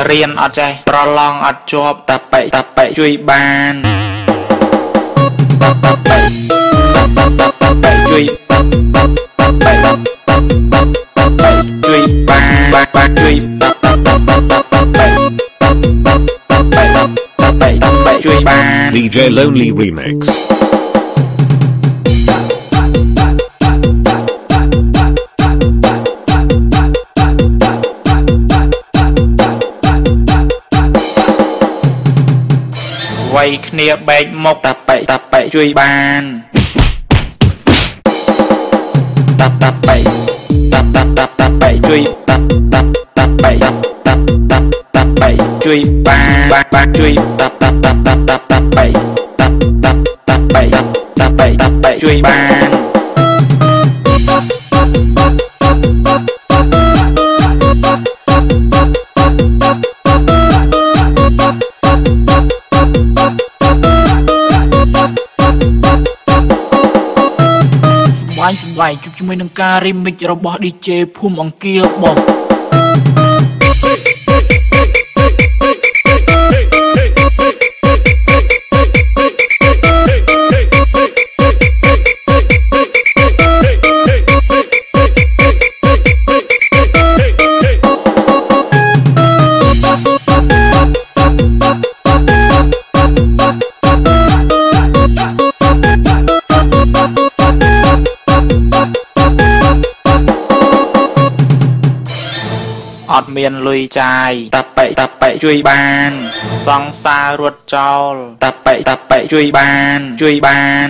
រៀនអត់ចេះប្រឡងអត់ជាប់តាប៉ិជួយបានតាប៉ិជួយជួយបានជួយជួយបាន DJ Lonely Remixវ័យគ្នាបែកមុខតាប៉ិជួយបានតាប៉ិជួយតាប៉ិជួយបានជួយតាប៉ិជួយបានស្វាយជួបជាមួយនឹងការ remix របស់ DJ ភូមិអង្គាបង អត់មានលុយចាយតាប៉ិជួយបានសង្សាររត់ចោលតាប៉ិជួយបាន